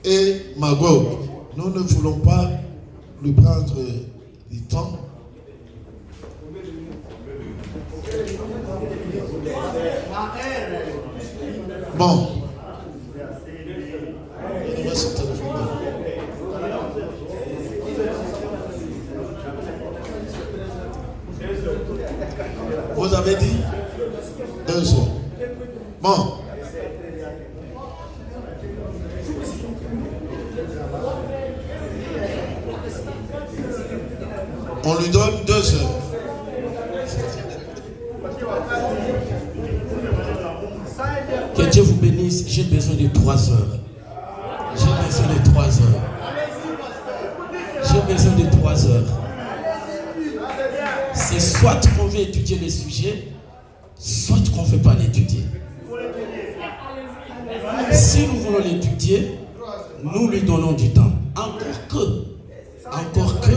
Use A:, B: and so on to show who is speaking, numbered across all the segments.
A: et Magog. Nous ne voulons pas lui prendre du temps. Bon. Vous avez dit 2 heures. Bon. On lui donne 2 heures.
B: Que Dieu vous bénisse. J'ai besoin de 3 heures. J'ai besoin de 3 heures. J'ai besoin de 3 heures. C'est soit qu'on veut étudier le sujet, soit qu'on ne veut pas l'étudier. Si nous voulons l'étudier, nous lui donnons du temps. Encore que.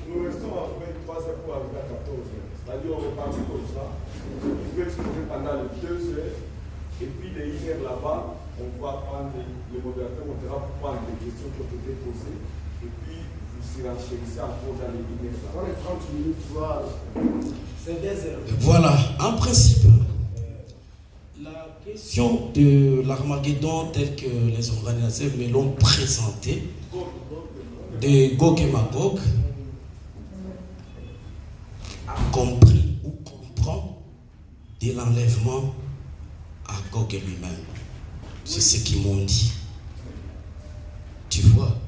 C: Nous restons en 23 heures pour arriver à 14 heures. C'est-à-dire on repartit comme ça. On peut exposer pendant les 2 heures. Et puis les 1 heure là-bas, on va prendre le modérateur, on va prendre les questions qui ont été posées. Et puis vous s'enchérissez encore dans les 1 heure là. Dans les 30 minutes, voilà. C'est 2 heures.
B: Voilà, en principe, la question de l'Armageddon telle que les organisateurs me l'ont présenté, de Gog et Magog, a compris ou comprend de l'enlèvement à Gog lui-même. C'est ce qu'ils m'ont dit. Tu vois?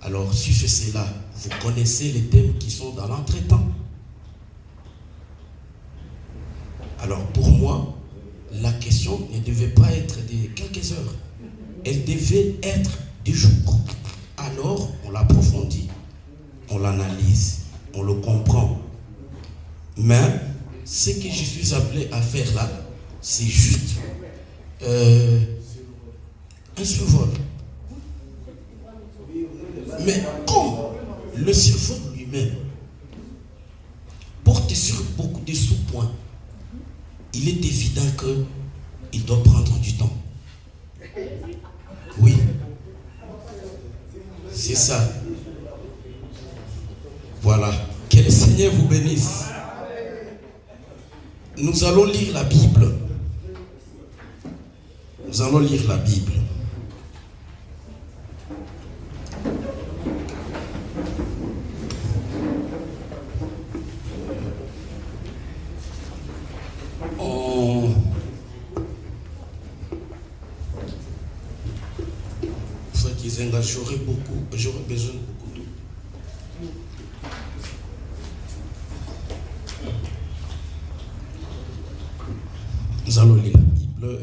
B: Alors, si je sais là, vous connaissez les thèmes qui sont dans l'entretemps. Alors, pour moi, la question ne devait pas être de quelques heures. Elle devait être des jours. Alors, on l'approfondit, on l'analyse, on le comprend. Mais, ce que je suis appelé à faire là, c'est juste un survol. Mais comme le survol lui-même porte sur beaucoup de sous-points, il est évident qu'il doit prendre du temps. Oui. C'est ça. Voilà. Que le Seigneur vous bénisse. Nous allons lire la Bible. Nous allons lire la Bible. J'aurais besoin de beaucoup d'eau. Nous allons lire la Bible.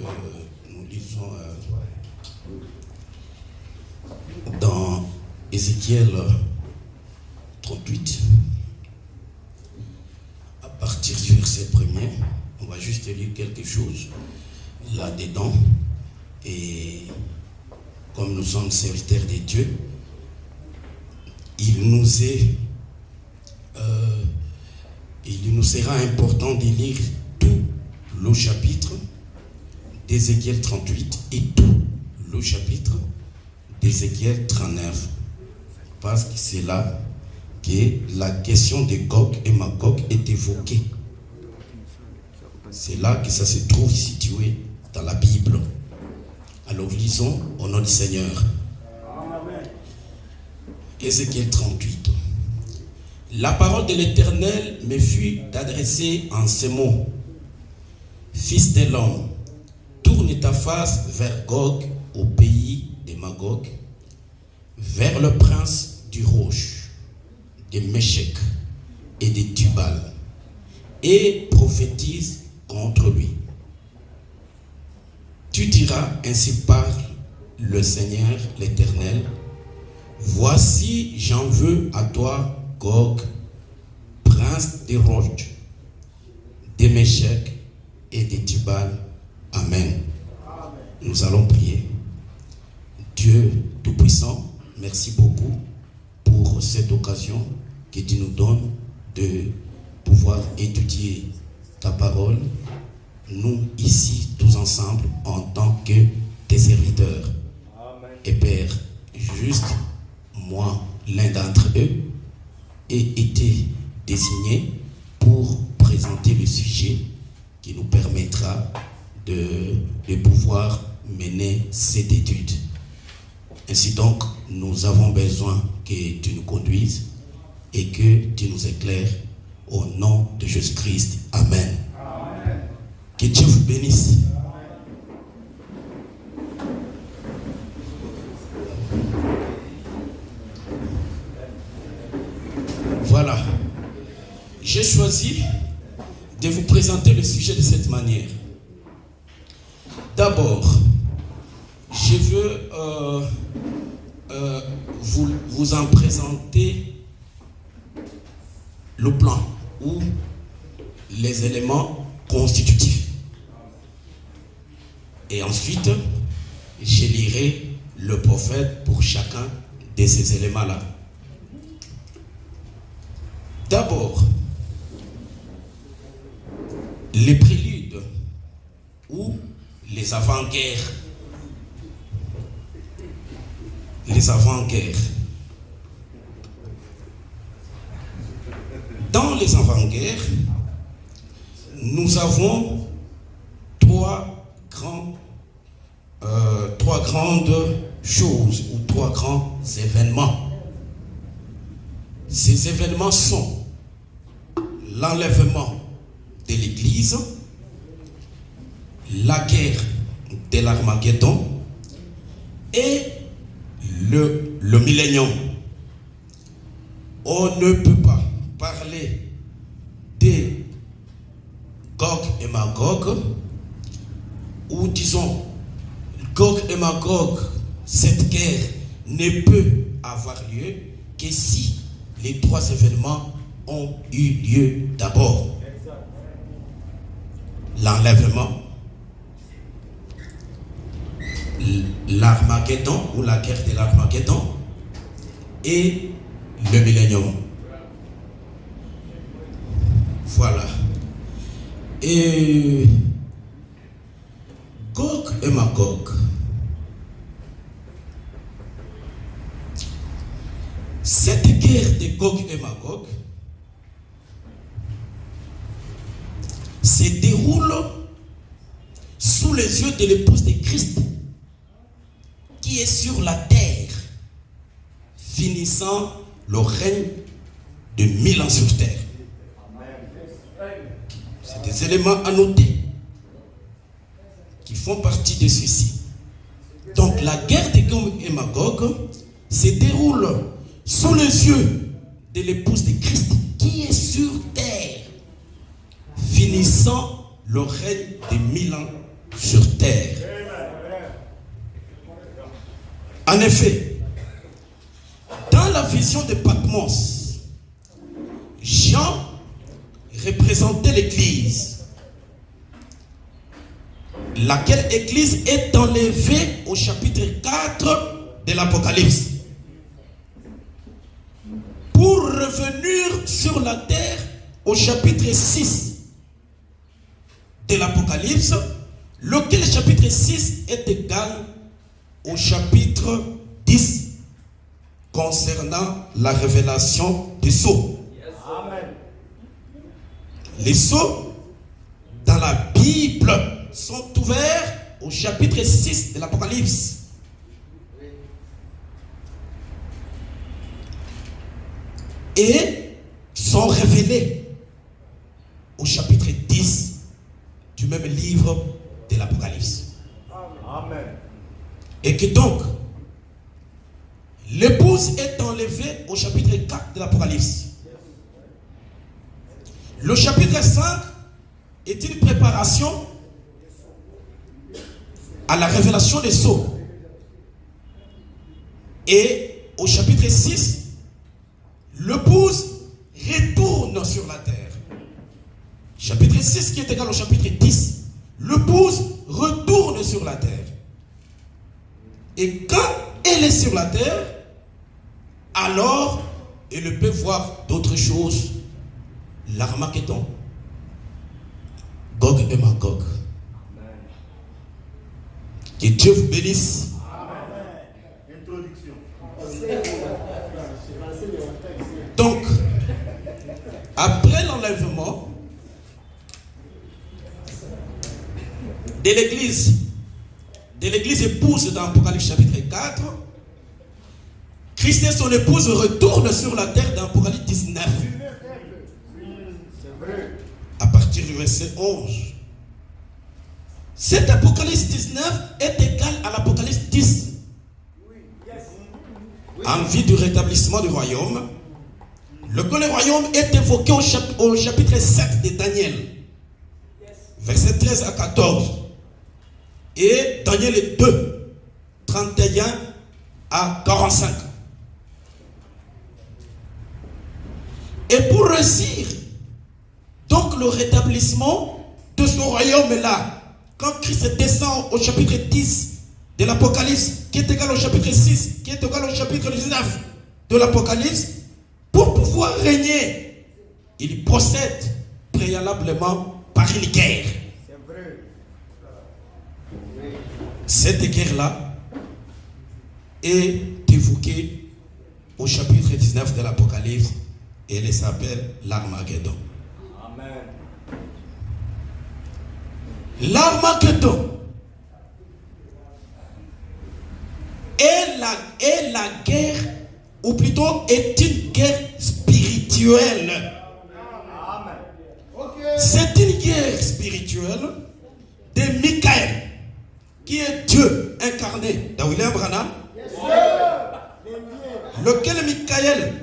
B: Nous lisons dans Ézéchiel 38, à partir du verset 1er. On va juste lire quelque chose là-dedans. Et comme nous sommes serviteurs de Dieu, il nous sera important de lire tout le chapitre d'Ézéchiel 38 et tout le chapitre d'Ézéchiel 39. Parce que c'est là que la question de Gog et Magog est évoquée. C'est là que ça se trouve situé dans la Bible. Alors lisons au nom du Seigneur. Ézéchiel 38. La parole de l'Éternel me fut adressée en ces mots. Fils de l'homme, tourne ta face vers Gog au pays de Magog, vers le prince du Roche, de Méchec et de Tubal, et prophétise contre lui. Tu diras, ainsi parle le Seigneur l'Éternel, voici j'en veux à toi, Gog, prince des roches, des Méchec et des Tubal. Amen. Nous allons prier. Dieu Tout-Puissant, merci beaucoup pour cette occasion que tu nous donnes de pouvoir étudier ta parole. Nous, ici, tous ensemble, en tant que tes serviteurs.
C: Amen.
B: Et Père, juste moi, l'un d'entre eux, ait été désigné pour présenter le sujet qui nous permettra de pouvoir mener cette étude. Ainsi donc, nous avons besoin que tu nous conduises et que tu nous éclaires au nom de Jésus-Christ. Amen.
C: Amen.
B: Que Dieu vous bénisse. Voilà. J'ai choisi de vous présenter le sujet de cette manière. D'abord, je veux vous en présenter le plan ou les éléments constitutifs. Et ensuite, je lirai le prophète pour chacun de ces éléments-là. D'abord, les préludes ou les avant-guerres. Les avant-guerres. Dans les avant-guerres, nous avons trois grandes choses ou trois grands événements. Ces événements sont l'enlèvement de l'Église, la guerre de l'Armageddon et le millénium. On ne peut pas parler de Gog et Magog, ou disons Gog et Magog, cette guerre ne peut avoir lieu que si les trois événements ont eu lieu d'abord. L'enlèvement, l'Armageddon ou la guerre de l'Armageddon et le millénium. Voilà. Et Gog et Magog. Cette guerre de Gog et Magog se déroule sous les yeux de l'épouse de Christ qui est sur la terre, finissant le règne de 1000 ans sur terre. C'est des éléments à noter qui font partie de ceci. Donc la guerre de Gog et Magog se déroule sous les yeux de l'épouse de Christ qui est sur terre, finissant le règne de 1000 ans sur terre. En effet, dans la vision de Patmos, Jean représentait l'Église, laquelle Église est enlevée au chapitre 4 de l'Apocalypse, pour revenir sur la terre au chapitre 6 de l'Apocalypse, lequel chapitre 6 est égal au chapitre 10 concernant la révélation des sceaux.
C: Amen.
B: Les sceaux dans la Bible sont ouverts au chapitre 6 de l'Apocalypse. Et sont révélés au chapitre 10 du même livre de l'Apocalypse.
C: Amen.
B: Et que donc, l'épouse est enlevée au chapitre 4 de l'Apocalypse. Le chapitre 5 est une préparation à la révélation des sceaux. Et au chapitre 6, l'épouse retourne sur la terre. Chapitre 6 qui est égal au chapitre 10. L'épouse retourne sur la terre. Et quand elle est sur la terre, alors elle peut voir d'autres choses. L'Armageddon, Gog et Magog. Que Dieu vous bénisse. Donc, après l'enlèvement de l'église épouse dans Apocalypse chapitre 4, Christ et son épouse retournent sur la terre dans Apocalypse 19. À partir du verset 11. Cet Apocalypse 19 est égal à l'Apocalypse 10. En vue du rétablissement du royaume, le royaume est évoqué au chapitre 7 de Daniel, verset 13 à 14. Et Daniel 2, 31 à 45. Et pour réussir donc le rétablissement de ce royaume-là, quand Christ descend au chapitre 10 de l'Apocalypse, qui est égal au chapitre 6, qui est égal au chapitre 19 de l'Apocalypse, pour pouvoir régner, il procède préalablement par une guerre. Cette guerre-là est évoquée au chapitre 19 de l'Apocalypse et elle s'appelle l'Armageddon.
C: Amen.
B: L'Armageddon est la guerre, ou plutôt est une guerre spirituelle.
C: Amen.
B: C'est une guerre spirituelle de Michael, qui est Dieu incarné dans William Branham, lequel Michael,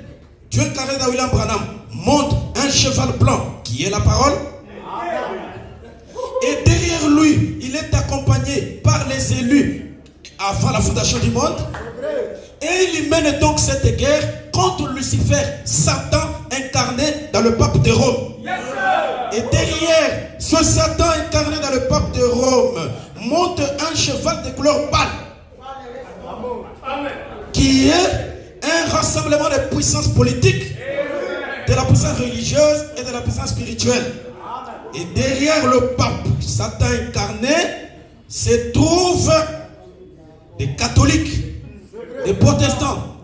B: Dieu incarné dans William Branham, monte un cheval blanc qui est la parole. Et derrière lui, il est accompagné par les élus avant la fondation du monde. Et il mène donc cette guerre contre Lucifer, Satan incarné dans le pape de Rome. Et derrière ce Satan incarné dans le pape de Rome monte un cheval de couleur pâle, qui est un rassemblement de puissances politiques, de la puissance religieuse et de la puissance spirituelle. Et derrière le pape Satan incarné se trouvent des catholiques, des protestants,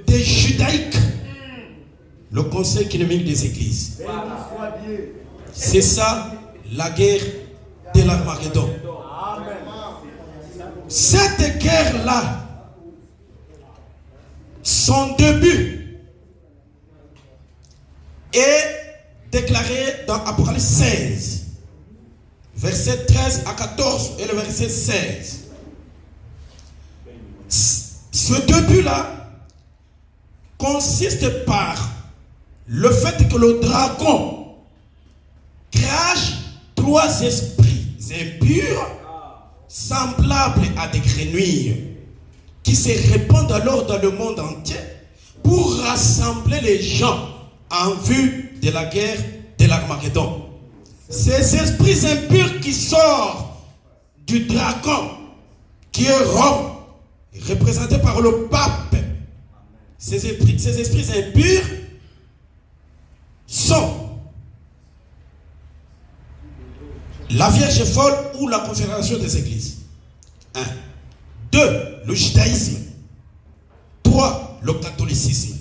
B: des judaïques, le conseil économique des églises. C'est ça la guerre de l'Armageddon. Cette guerre-là, son début est déclaré dans Apocalypse 16, verset 13 à 14 et le verset 16. Ce début-là consiste par le fait que le dragon crache 3 esprits impurs semblables à des grenouilles qui se répandent alors dans le monde entier pour rassembler les gens en vue de la guerre de l'Armageddon. Ces esprits impurs qui sortent du dragon, qui est Rome, représenté par le pape, ces esprits impurs sont la Vierge folle ou la confédération des églises. 1. 2. Le judaïsme. 3. Le catholicisme.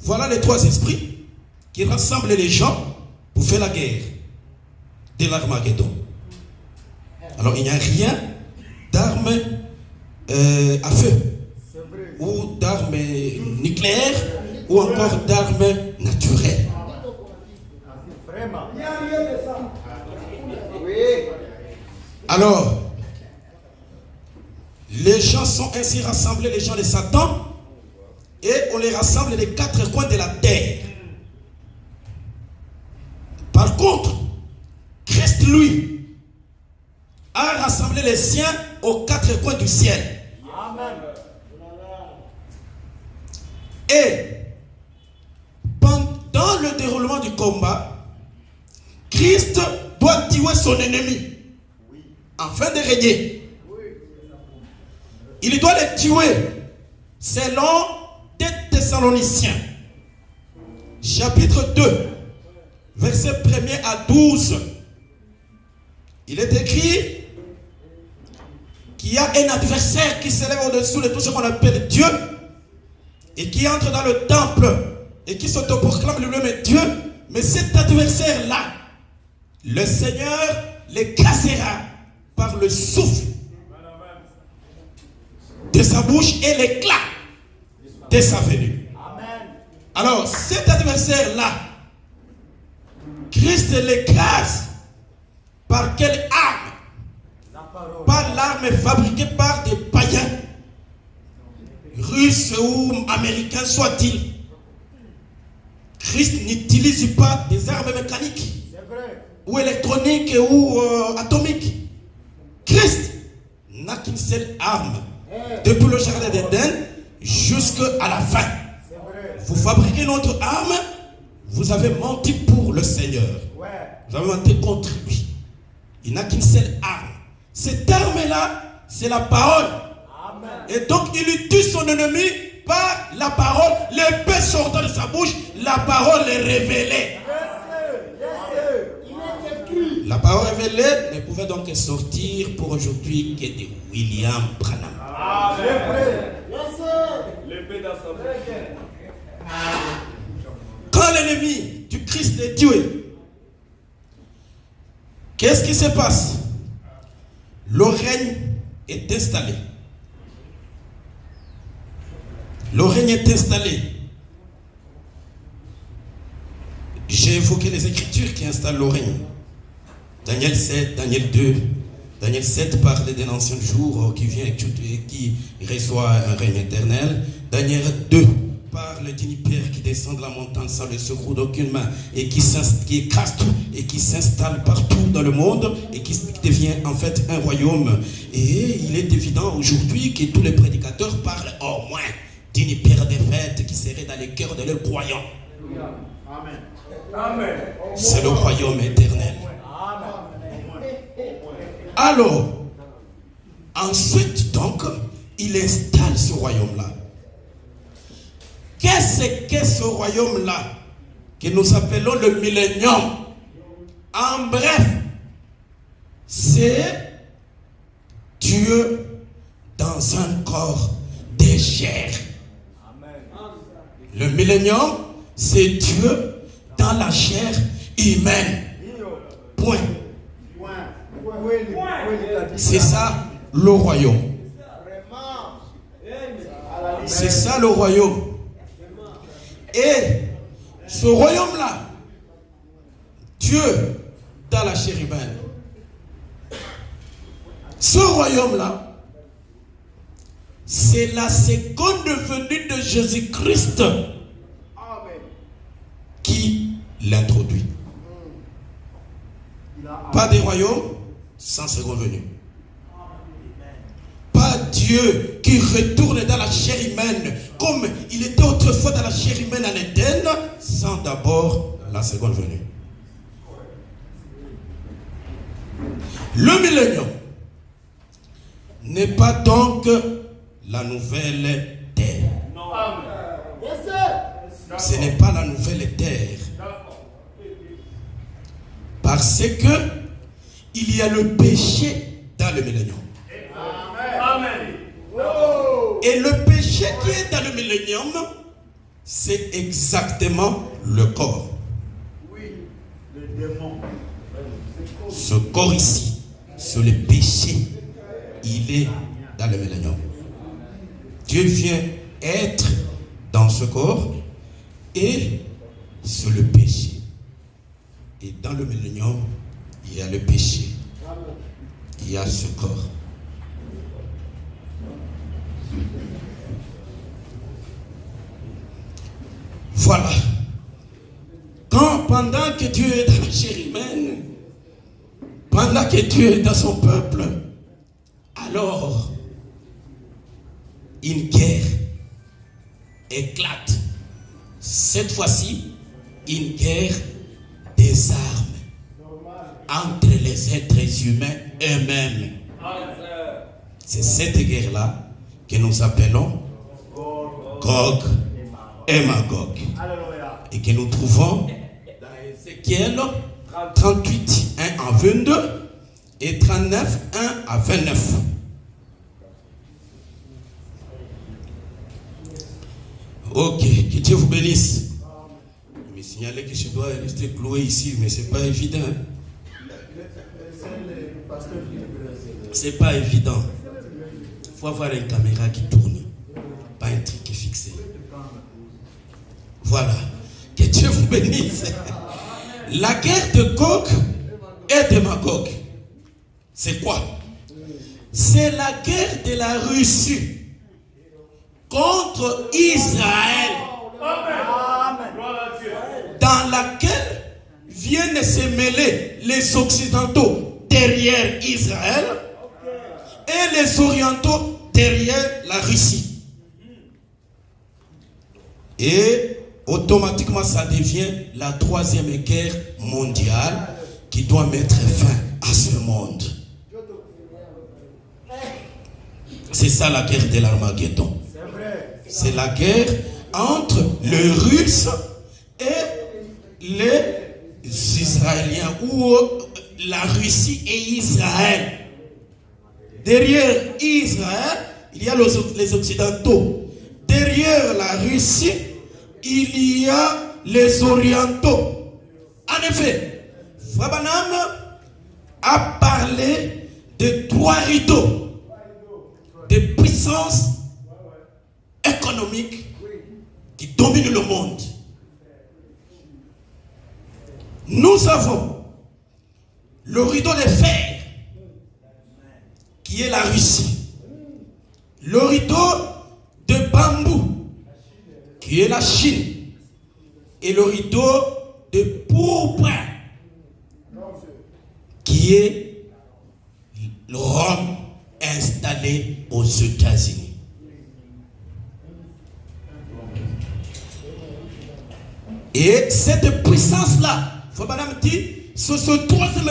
B: Voilà les 3 esprits qui rassemblent les gens pour faire la guerre de l'Armageddon. Alors il n'y a rien d'armes à feu, ou d'armes nucléaires, ou encore d'armes naturelles. Alors, les gens sont ainsi rassemblés, les gens de Satan, et on les rassemble des 4 coins de la terre. Par contre, Christ, lui, a rassemblé les siens aux 4 coins du ciel.
C: Amen.
B: Et pendant le déroulement du combat, Christ doit tuer son ennemi afin de régner. Il doit les tuer selon 2 Thessaloniciens, chapitre 2, verset 1er à 12. Il est écrit qu'il y a un adversaire qui s'élève au-dessous de tout ce qu'on appelle Dieu et qui entre dans le temple et qui s'autoproclame lui-même Dieu. Mais cet adversaire-là, le Seigneur les cassera par le souffle de sa bouche et l'éclat de sa venue. Alors, cet adversaire-là, Christ l'écrase par quelle arme? Par l'arme fabriquée par des païens, russes ou américains soit-il. Christ n'utilise pas des armes mécaniques ou électroniques ou atomiques. Christ n'a qu'une seule arme. Depuis le jardin d'Éden jusqu'à la fin. Vous fabriquez une autre arme, vous avez menti pour le Seigneur. Vous avez menti contre lui. Il n'a qu'une seule arme. Cette arme-là, c'est la parole. Et donc, il tue son ennemi par la parole. L'épée sortant de sa bouche, la parole est révélée. La parole révélée ne pouvait donc sortir pour aujourd'hui que de William Branham. Quand l'ennemi du Christ est tué, qu'est-ce qui se passe? Le règne est installé. Le règne est installé. J'ai évoqué les Écritures qui installent le règne. Daniel 7, Daniel 2. Daniel 7 parle d'un ancien jour qui vient et qui reçoit un règne éternel. Daniel 2 parle d'une pierre qui descend de la montagne sans le secours d'aucune main et qui écrase tout et qui s'installe partout dans le monde et qui devient en fait un royaume. Et il est évident aujourd'hui que tous les prédicateurs parlent au moins d'une pierre défaite qui serait dans les cœurs de leurs croyants. Amen. C'est le royaume éternel. Alors, ensuite donc, il installe ce royaume-là. Qu'est-ce que ce royaume-là que nous appelons le millénium? En bref, c'est Dieu dans un corps de chair. Le millénium, c'est Dieu dans la chair humaine. Point. C'est ça le royaume. C'est ça le royaume. Et ce royaume-là, Dieu dans la chair humaine, ce royaume-là, c'est la seconde venue de Jésus-Christ qui l'introduit. Pas des royaumes sans seconde venue. Pas Dieu qui retourne dans la chair humaine comme il était autrefois dans la chair humaine en Éden sans d'abord la seconde venue. Le millénium n'est pas donc la nouvelle terre. Ce n'est pas la nouvelle terre. Parce que il y a le péché dans le millénium. Et le péché qui est dans le millénium, c'est exactement le corps. Ce corps ici, c'est le péché. Il est dans le millénium. Dieu vient être dans ce corps et c'est le péché. Et dans le millénium, il y a le péché. Il y a ce corps. Voilà. Pendant que Dieu est dans la chair humaine, pendant que Dieu est dans son peuple, alors une guerre éclate. Cette fois-ci, une guerre des armes entre les êtres humains eux-mêmes. C'est cette guerre-là que nous appelons Gog et Magog. Et que nous trouvons dans Ézéchiel 38, 1 à 22 et 39, 1 à 29. Dieu vous bénisse. Il me signalait que je dois rester cloué ici, mais ce n'est pas évident. C'est pas évident. Il faut avoir une caméra qui tourne, pas un truc qui est fixé. Voilà. Que Dieu vous bénisse. La guerre de Gog et de Magog, c'est quoi? C'est la guerre de la Russie contre Israël, dans laquelle viennent se mêler les Occidentaux derrière Israël et les Orientaux derrière la Russie. Et automatiquement, ça devient la troisième guerre mondiale qui doit mettre fin à ce monde. C'est ça la guerre de l'Armageddon. C'est la guerre entre les Russes et les Israéliens, ou la Russie et Israël. Derrière Israël, il y a les Occidentaux. Derrière la Russie, il y a les Orientaux. En effet, Fabanam a parlé de trois rideaux de puissance économique qui domine le monde. Nous avons le rideau de fer qui est la Russie, le rideau de bambou qui est la Chine, et le rideau de pourpre qui est Rome installé aux États-Unis. Et cette puissance-là, Fabanam dit, c'est ce troisième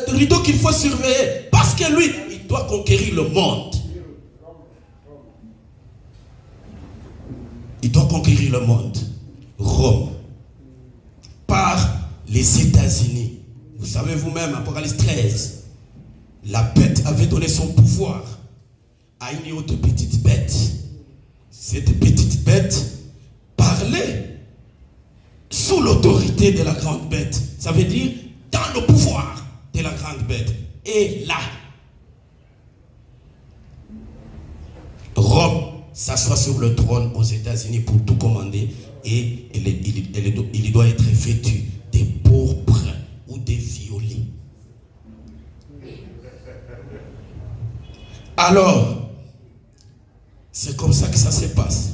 B: rideau qu'il faut surveiller, parce que lui, il doit conquérir le monde. Il doit conquérir le monde. Rome, par les États-Unis. Vous savez vous-même, Apocalypse 13, la bête avait donné son pouvoir à une autre petite bête. Cette petite bête parlait sous l'autorité de la grande bête. Ça veut dire dans le pouvoir de la grande bête. Et là, Rome s'assoit sur le trône aux États-Unis pour tout commander, et il doit être vêtu des pourpres ou des violets. Alors, c'est comme ça que ça se passe.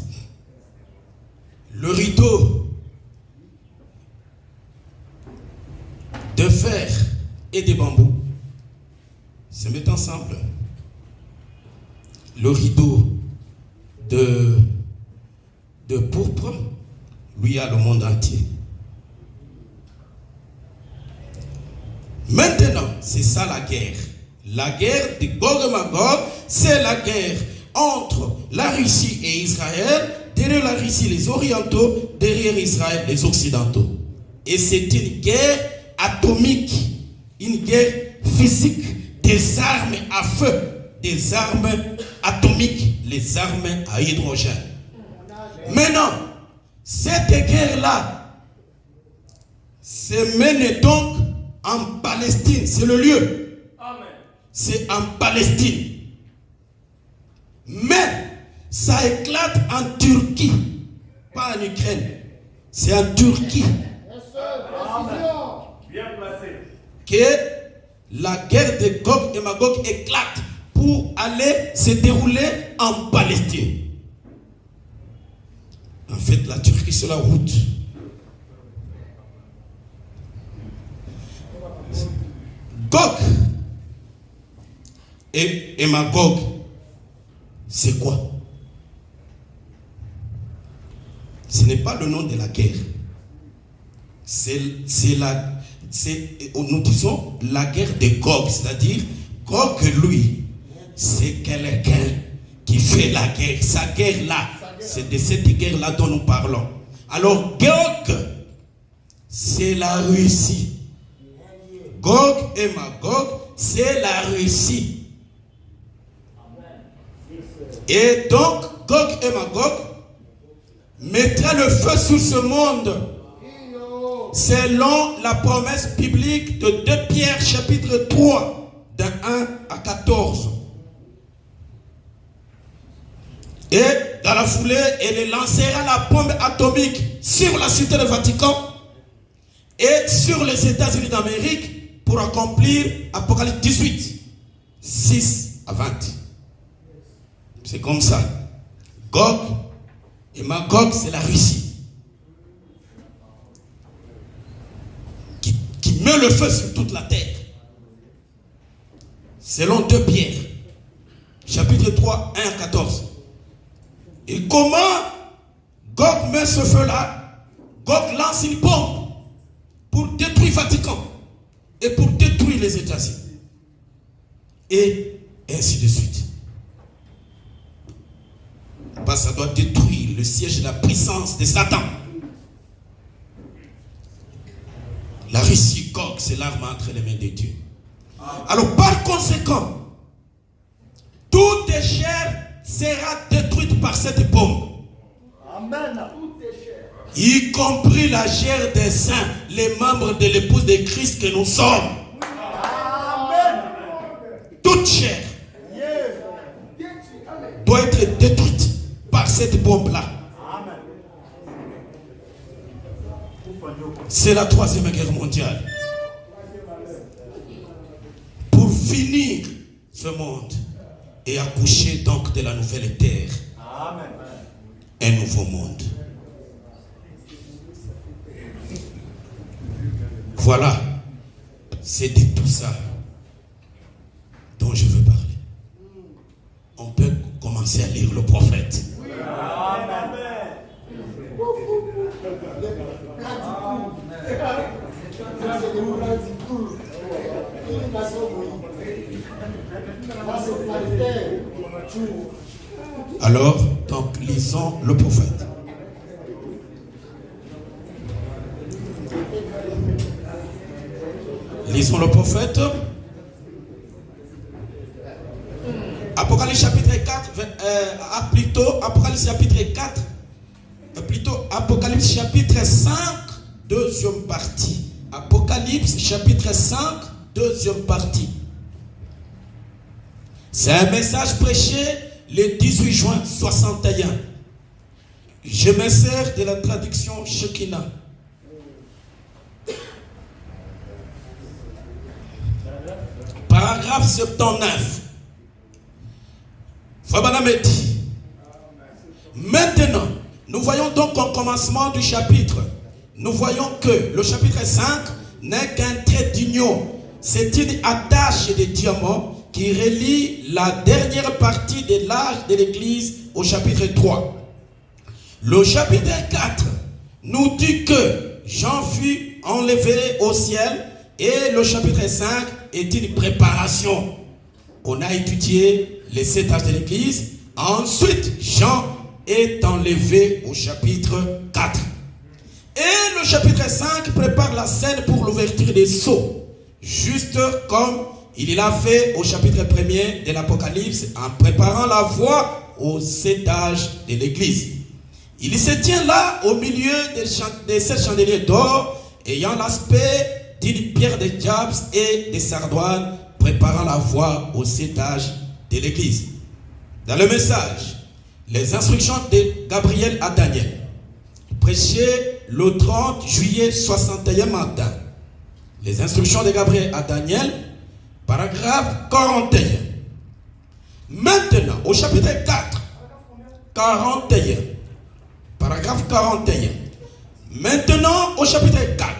B: Le rideau de fer et de bambou se mettent ensemble. Le rideau de pourpre, lui, a le monde entier. Maintenant, c'est ça la guerre. La guerre de Gog et Magog, c'est la guerre entre la Russie et Israël. Derrière la Russie, les Orientaux, derrière Israël, les Occidentaux. Et c'est une guerre atomique, une guerre physique, des armes à feu, des armes atomiques, les armes à hydrogène. Maintenant, cette guerre-là se mène donc en Palestine, c'est le lieu. Amen. C'est en Palestine. Mais ça éclate en Turquie, pas en Ukraine. C'est en Turquie. Bien placé. Que la guerre de Gog et Magog éclate pour aller se dérouler en Palestine. En fait, la Turquie, c'est la route. Gog et Magog, c'est quoi? Ce n'est pas le nom de la guerre. Nous disons la guerre de Gog, c'est-à-dire Gog, lui, c'est quelqu'un qui fait la guerre. Sa guerre là, c'est de cette guerre là dont nous parlons. Alors Gog, c'est la Russie. Gog et Magog, c'est la Russie. Et donc, Gog et Magog mettra le feu sur ce monde, selon la promesse biblique de 2 Pierre chapitre 3, de 1 à 14. Et dans la foulée, elle lancera la bombe atomique sur la cité du Vatican et sur les États-Unis d'Amérique pour accomplir Apocalypse 18, 6 à 20. C'est comme ça. Gog et Magog, c'est la Russie qui met le feu sur toute la terre. Selon 2 Pierre, chapitre 3, 1 à 14. Et comment Gog met ce feu-là? Gog lance une bombe pour détruire le Vatican et pour détruire les États-Unis. Et ainsi de suite. Parce que ça doit détruire le siège de la puissance de Satan. La Russie, Gog, c'est l'arme entre les mains de Dieu. Alors par conséquent, toute chair sera détruite par cette bombe.
D: Amen.
B: Y compris la chair des saints, les membres de l'épouse de Christ que nous sommes.
D: Amen.
B: Toute chair doit être détruite par cette bombe-là. C'est la 3e guerre mondiale. Pour finir ce monde et accoucher donc de la nouvelle terre.
D: Amen.
B: Un nouveau monde. Voilà. C'est de tout ça dont je veux parler. On peut commencer à lire le prophète.
D: Amen.
B: Alors, donc, lisons le prophète. Lisons le prophète. Apocalypse chapitre 4, Apocalypse chapitre 4, Apocalypse chapitre 5, deuxième partie. Apocalypse chapitre 5, deuxième partie. C'est un message prêché le 18 juin 61. Je me sers de la traduction Shekinah. Paragraphe 79. Fabana me dit. Maintenant, nous voyons donc au commencement du chapitre, nous voyons que le chapitre 5 n'est qu'un trait d'union. C'est une attache de diamant qui relie la dernière partie de l'âge de l'Église au chapitre 3. Le chapitre 4 nous dit que Jean fut enlevé au ciel et le chapitre 5 est une préparation. On a étudié les 7 âges de l'Église. Ensuite, Jean est enlevé au chapitre 4. Et le chapitre 5 prépare la scène pour l'ouverture des sceaux. Juste comme il l'a fait au chapitre 1er de l'Apocalypse en préparant la voie aux 7 âges de l'Église. Il se tient là au milieu des 7 chandeliers d'or ayant l'aspect d'une pierre de diable et de sardoine préparant la voie aux 7 âges de l'Église. Dans le message, les instructions de Gabriel à Daniel, prêché le 30 juillet 61 matin. Les instructions de Gabriel à Daniel, paragraphe 41. Maintenant, au chapitre 4, 41. Paragraphe 41. Maintenant, au chapitre 4,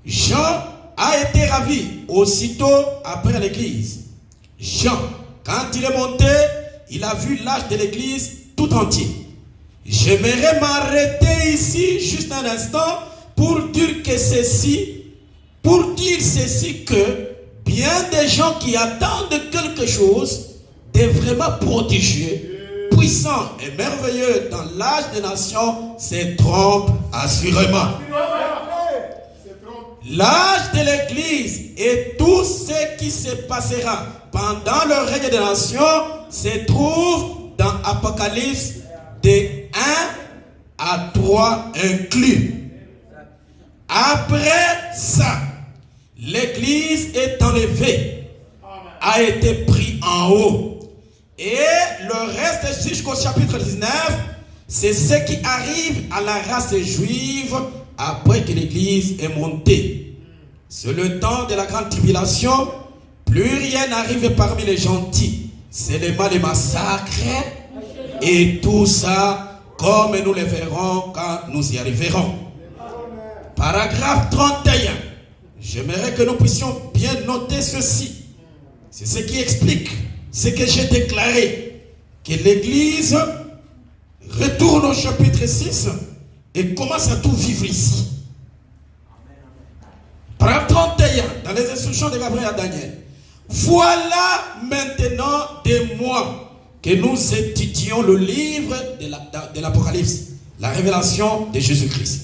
B: Jean a été ravi aussitôt après l'Église. Jean, quand il est monté, il a vu l'âge de l'Église tout entier. J'aimerais m'arrêter ici juste un instant pour dire ceci que bien des gens qui attendent quelque chose de vraiment prodigieux, puissant et merveilleux dans l'âge des nations se trompent assurément. L'âge de l'Église et tout ce qui se passera pendant le règne des nations se trouve dans Apocalypse de 1 à toi inclus. Après ça, l'église est enlevée, a été pris en haut. Et le reste jusqu'au chapitre 19, c'est ce qui arrive à la race juive après que l'église est montée. C'est le temps de la grande tribulation. Plus rien n'arrive parmi les gentils. Seulement les massacres et tout ça, comme nous le verrons quand nous y arriverons. Paragraphe 31. J'aimerais que nous puissions bien noter ceci. C'est ce qui explique ce que j'ai déclaré. Que l'église retourne au chapitre 6 et commence à tout vivre ici. Paragraphe 31, dans les instructions de Gabriel à Daniel. Voilà maintenant des mois que nous étudions le livre de l'Apocalypse, la révélation de Jésus-Christ.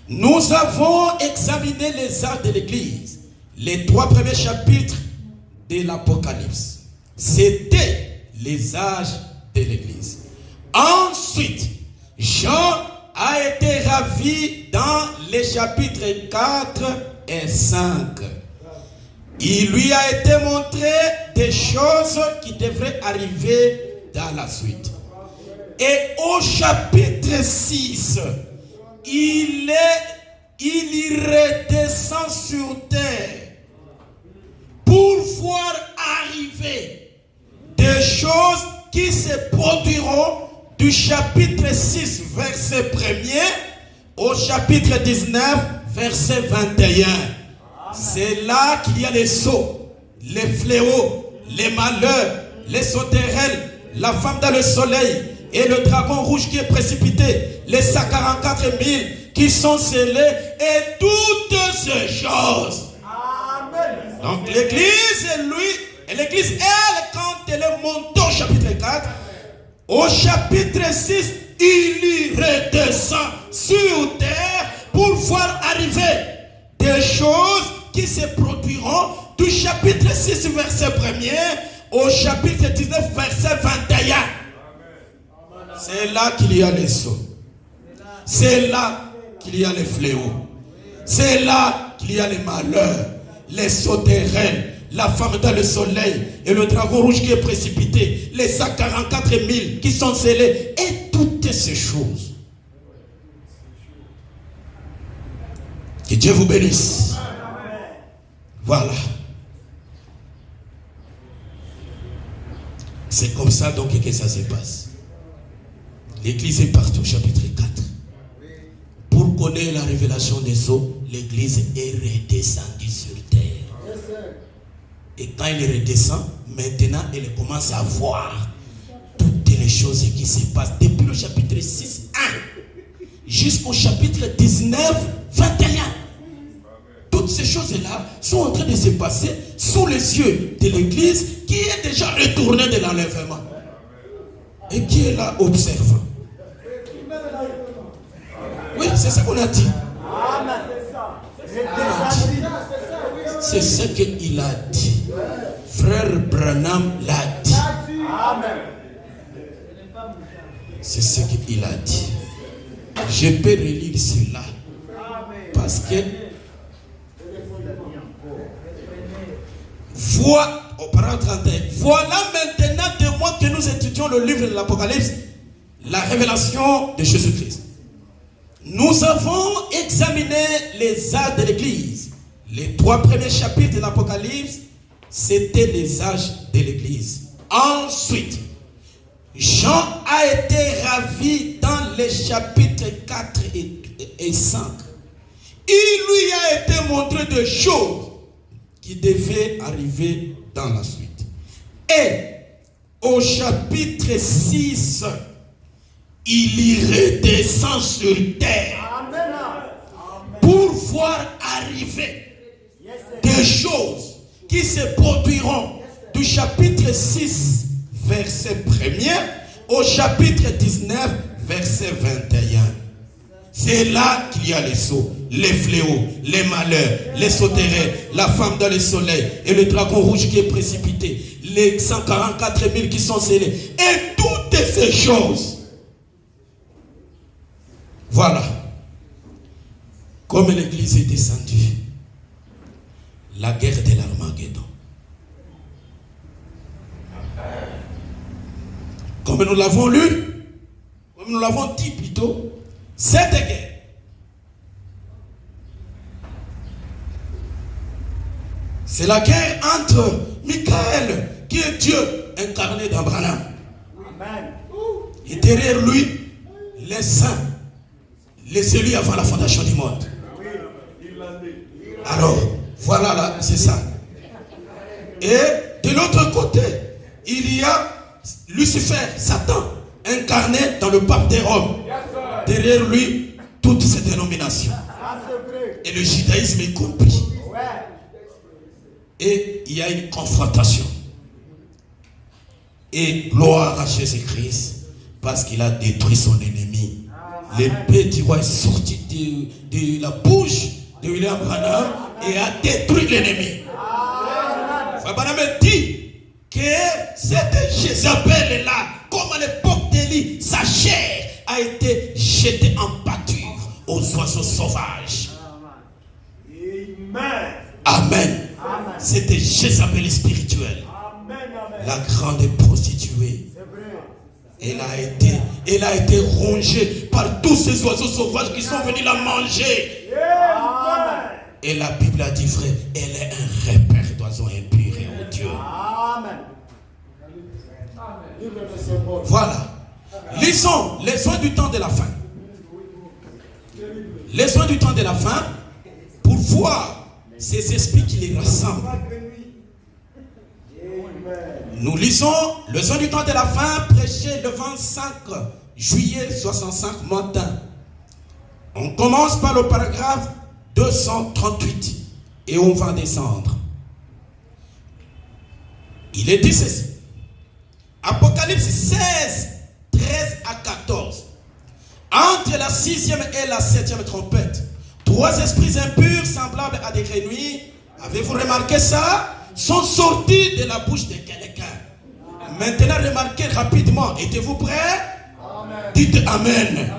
B: Nous avons examiné les âges de l'Église, les 3 premiers chapitres de l'Apocalypse. C'était les âges de l'Église. Ensuite, Jean a été ravi dans les chapitres 4 et 5. Il lui a été montré des choses qui devraient arriver dans la suite. Et au chapitre 6, il y redescend sur terre pour voir arriver des choses qui se produiront du chapitre 6, verset 1er au chapitre 19, verset 21. C'est là qu'il y a les sceaux, les fléaux, les malheurs, les sauterelles, la femme dans le soleil et le dragon rouge qui est précipité, les 144 000 qui sont scellés et toutes ces choses. Amen. Donc l'église, l'église, elle, quand elle est montée au chapitre 4, au chapitre 6, il y redescend sur terre pour voir arriver des choses qui se produiront du chapitre 6, verset 1er au chapitre 19, verset 21. C'est là qu'il y a les sceaux. C'est là qu'il y a les fléaux. C'est là qu'il y a les malheurs, les sauterelles, la femme dans le soleil et le dragon rouge qui est précipité, les 144 000 qui sont scellés et toutes ces choses. Que Dieu vous bénisse. Voilà. C'est comme ça donc que ça se passe. L'église est partout, chapitre 4. Pour connaître la révélation des eaux, l'église est redescendue sur terre. Et quand elle redescend, maintenant elle commence à voir toutes les choses qui se passent depuis le chapitre 6, 1 jusqu'au chapitre 19, 21. Toutes ces choses-là sont en train de se passer sous les yeux de l'église qui est déjà retournée de l'enlèvement et qui est là observant. Oui, c'est ça qu'on a dit. C'est ce qu'il a dit. Frère Branham l'a dit. C'est ce qu'il a dit. Je peux relire cela parce que voilà maintenant 2 mois que nous étudions le livre de l'Apocalypse, la révélation de Jésus-Christ. Nous avons examiné les âges de l'Église. Les 3 premiers chapitres de l'Apocalypse, c'était les âges de l'Église. Ensuite, Jean a été ravi dans les chapitres 4 et 5. Il lui a été montré des choses qui devaient arriver dans la suite. Et au chapitre 6, il y redescend sur terre pour voir arriver des choses qui se produiront du chapitre 6, verset 1er au chapitre 19, verset 21. C'est là qu'il y a les sceaux, les fléaux, les malheurs, les sauterelles, la femme dans le soleil et le dragon rouge qui est précipité, les 144 000 qui sont scellés et toutes ces choses. Voilà. Comme l'église est descendue, la guerre de l'Armageddon. Comme nous l'avons lu, comme nous l'avons dit plutôt, cette guerre c'est la guerre entre Michael, qui est Dieu incarné dans Branham, et derrière lui, les saints, les élus avant la fondation du monde. Alors, voilà là, c'est ça. Et de l'autre côté, il y a Lucifer, Satan, incarné dans le pape de Rome. Derrière lui, toutes ces dénominations. Et le judaïsme est compris. Et il y a une confrontation. Et gloire à Jésus-Christ, parce qu'il a détruit son ennemi. L'épée du roi est sortie de la bouche de William Branham et a détruit l'ennemi. Branham dit que cette Jézabel-là, comme à l'époque d'Élie, sa chair a été jetée en pâture aux oiseaux sauvages. Amen. C'était Jézabel spirituelle. La grande prostituée. Elle a été rongée par tous ces oiseaux sauvages qui sont venus la manger. Et la Bible a dit, frère, elle est un repère d'oiseaux impurs et odieux. Voilà. Lisons les soins du temps de la fin. Les soins du temps de la fin, pour voir ces esprits qui les rassemblent. Nous lisons le soin du temps de la fin, prêché le 25 juillet 65 matin. On commence par le paragraphe 238 et on va descendre. Il est dit ceci. Apocalypse 16, 13 à 14. Entre la 6e et la 7e trompette, 3 esprits impurs semblables à des grenouilles, avez-vous remarqué ça? Sont sortis de la bouche de quelqu'un. Maintenant, remarquez rapidement. Êtes-vous prêts? Amen. Dites Amen.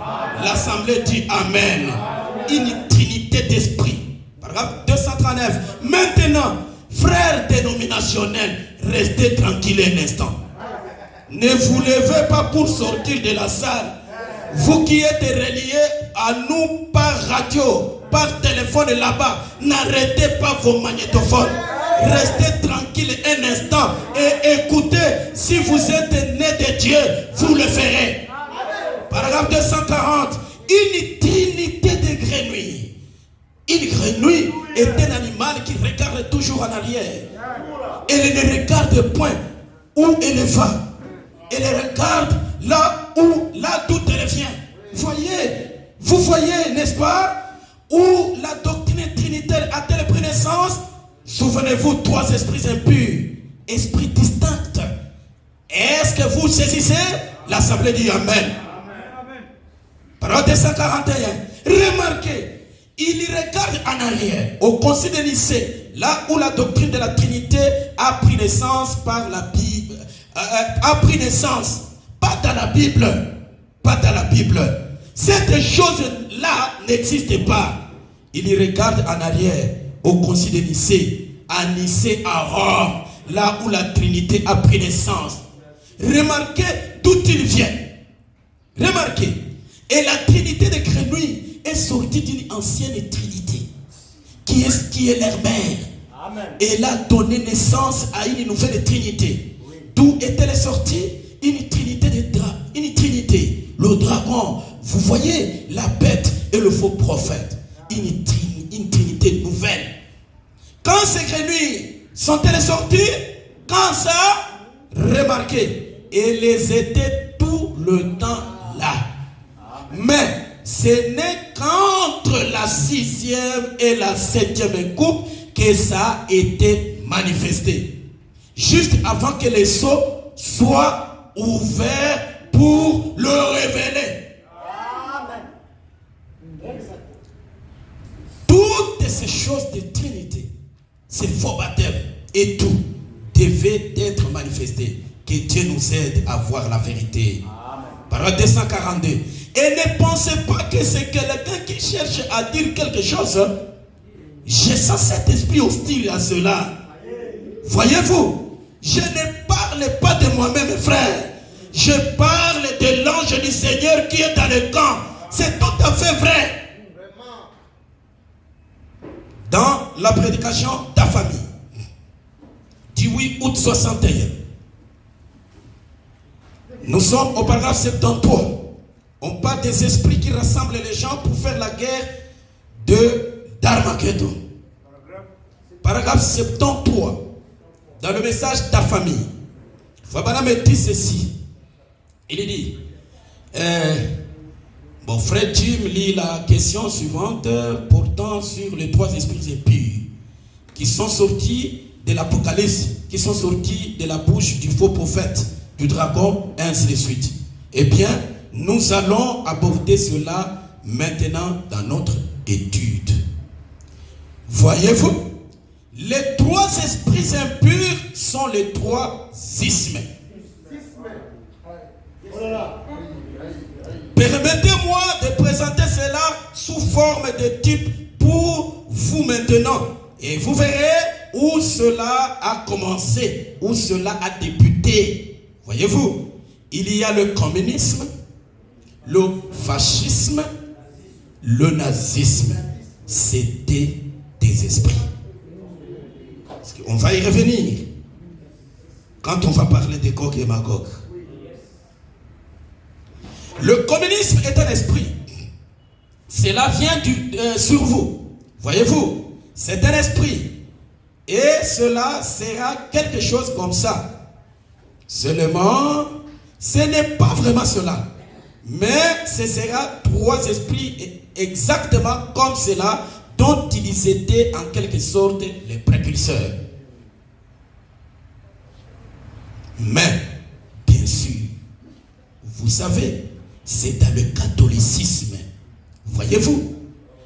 B: L'assemblée dit Amen. Une trinité d'esprit. Paragraphe 239. Maintenant, frères dénominationnels, restez tranquilles un instant. Ne vous levez pas pour sortir de la salle. Vous qui êtes reliés à nous par radio, par téléphone là-bas, n'arrêtez pas vos magnétophones. Restez tranquille un instant et écoutez. Si vous êtes né de Dieu, vous le ferez. Paragraphe 240. Une trinité de grenouilles. Une grenouille est un animal qui regarde toujours en arrière. Elle ne regarde point où elle va. Elle regarde là d'où elle vient. Vous voyez, n'est-ce pas, où la doctrine trinitaire a-t-elle pris naissance? Souvenez-vous, 3 esprits impurs, esprits distincts. Est-ce que vous saisissez? L'assemblée dit Amen. Parole 241. Remarquez, il regarde en arrière, au concile de Nicée, là où la doctrine de la Trinité a pris naissance par la Bible. A pris naissance, pas dans la Bible. Pas dans la Bible. Cette chose-là n'existe pas. Il regarde en arrière, au concile de Nicée, à Rome, là où la Trinité a pris naissance. Remarquez d'où il vient. Remarquez. Et la Trinité de grenouilles est sortie d'une ancienne Trinité, qui est leur mère. Amen. Et elle a donné naissance à une nouvelle Trinité. Oui. D'où est-elle sortie? Une Trinité une Trinité. Le dragon, vous voyez, la bête et le faux prophète. Une Trinité nouvelle. Quand ces grenouilles sont-elles sorties? Quand ça? Remarquez, elles étaient tout le temps là. Mais ce n'est qu'entre la 6e et la 7e coupe que ça a été manifesté. Juste avant que les sceaux soient ouverts pour le révéler. Amen. Toutes ces choses de Trinité, ces faux baptêmes et tout, devaient être manifestés. Que Dieu nous aide à voir la vérité. Parole 242. Et ne pensez pas que c'est quelqu'un qui cherche à dire quelque chose. Je sens cet esprit hostile à cela. Voyez-vous, je ne parle pas de moi-même, frère. Je parle de l'ange du Seigneur qui est dans le camp. C'est tout à fait vrai. Dans la prédication Ta famille, du 8 août 61, nous sommes au paragraphe 73. On parle des esprits qui rassemblent les gens pour faire la guerre d'Armageddon. Paragraphe 73. Dans le message Ta famille, Fabana me dit ceci. Il dit, bon, frère Jim lit la question suivante portant sur les 3 esprits impurs qui sont sortis de l'Apocalypse, qui sont sortis de la bouche du faux prophète, du dragon, et ainsi de suite. Eh bien, nous allons aborder cela maintenant dans notre étude. Voyez-vous, les 3 esprits impurs sont les 3 ismes. Permettez-moi de présenter cela sous forme de type pour vous maintenant. Et vous verrez où cela a commencé, où cela a débuté. Voyez-vous, il y a le communisme, le fascisme, le nazisme. C'était des esprits. On va y revenir quand on va parler de Gog et Magog. Le communisme est un esprit. Cela vient sur vous. Voyez-vous, c'est un esprit. Et cela sera quelque chose comme ça. Seulement, ce n'est pas vraiment cela. Mais ce sera 3 esprits exactement comme cela dont ils étaient en quelque sorte les précurseurs. Mais, bien sûr, vous savez, c'est dans le catholicisme. Voyez-vous?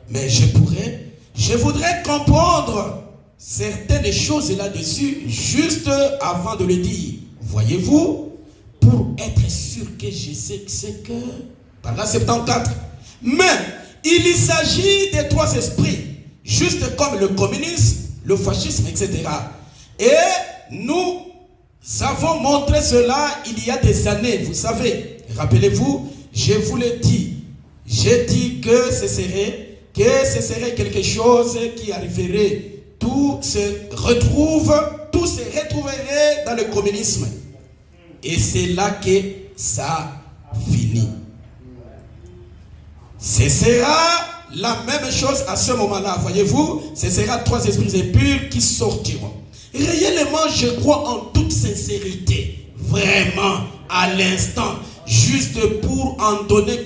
B: Mais je voudrais comprendre certaines choses là-dessus juste avant de le dire. Voyez-vous? Pour être sûr que je sais que c'est que... Par là, 74. Mais, il s'agit des 3 esprits. Juste comme le communisme, le fascisme, etc. Et nous avons montré cela il y a des années. Vous savez, rappelez-vous, je vous l'ai dit. J'ai dit que ce serait quelque chose qui arriverait. Tout se retrouverait dans le communisme. Et c'est là que ça finit. Ce sera la même chose à ce moment-là. Voyez-vous, ce sera 3 esprits impurs qui sortiront. Réellement, je crois en toute sincérité, vraiment, à l'instant, juste pour en donner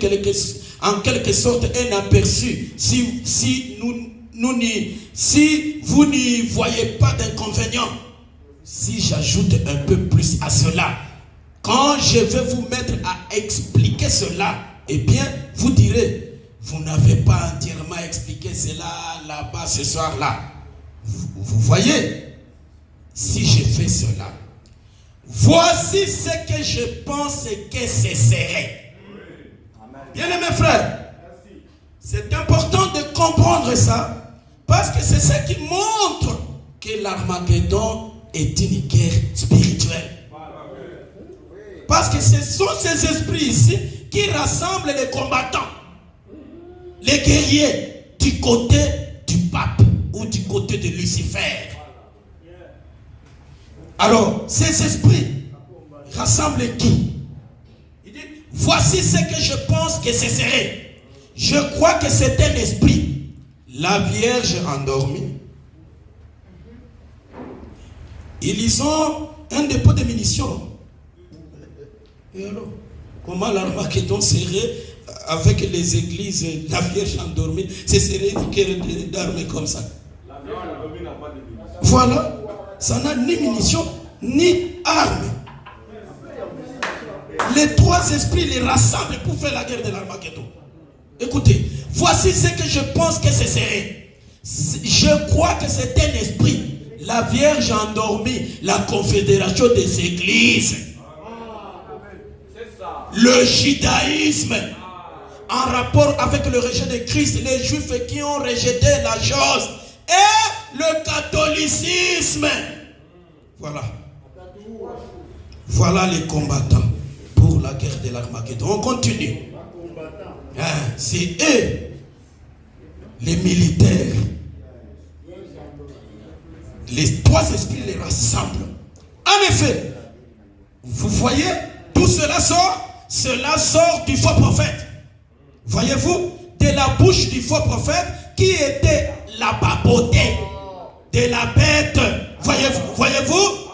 B: en quelque sorte un aperçu. Si vous n'y voyez pas d'inconvénient, si j'ajoute un peu plus à cela, quand je vais vous mettre à expliquer cela, eh bien, vous direz, vous n'avez pas entièrement expliqué cela là-bas ce soir-là. Vous voyez, si je fais cela, voici ce que je pense que ce serait. Bien-aimés frères, c'est important de comprendre ça, parce que c'est ça qui montre que l'Armageddon est une guerre spirituelle. Parce que ce sont ces esprits ici qui rassemblent les combattants, les guerriers du côté du pape ou du côté de Lucifer. Alors, ces esprits rassemblent qui? Il dit, voici ce que je pense que ce serait. Je crois que c'est un esprit. La Vierge endormie. Ils ont un dépôt de munitions. Et alors, comment l'Armageddon serait avec les églises, la Vierge endormie? Ce serait une guerre d'armes comme ça.
C: La Vierge endormie n'a pas de munitions.
B: Voilà. Ça n'a ni munitions, ni armes. Les 3 esprits les rassemblent pour faire la guerre de l'Armageddon. Écoutez, voici ce que je pense que ce serait. Je crois que c'est un esprit. La Vierge endormie, la confédération des églises. Le judaïsme en rapport avec le rejet de Christ, les Juifs qui ont rejeté la chose, et le catholicisme. Voilà. Voilà les combattants pour la guerre de l'Armageddon. On continue. C'est eux, les militaires. Les trois esprits les rassemblent. En effet, vous voyez, tout cela sort du faux prophète. Voyez-vous, de la bouche du faux prophète qui était la papauté de la bête. Voyez-vous,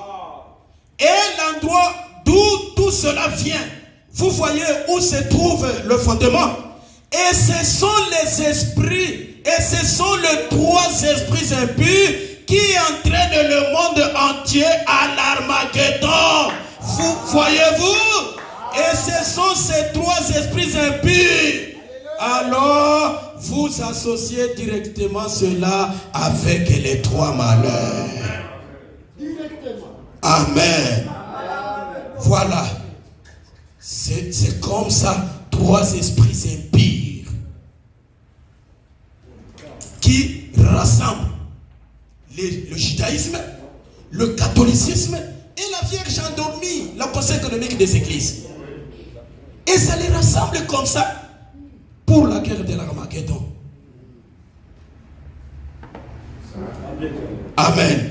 B: et l'endroit d'où tout cela vient. Vous voyez où se trouve le fondement. Et ce sont les esprits, et ce sont les trois esprits impurs qui entraînent le monde entier à l'Armageddon. Vous voyez-vous? Et ce sont ces trois esprits impurs. Alors, vous associez directement cela avec les trois malheurs. Amen. Voilà. C'est comme ça, trois esprits impurs qui rassemblent le judaïsme, le catholicisme et la Vierge endormie, la pensée économique des églises. Et ça les rassemble comme ça pour la guerre de l'Armageddon. Amen.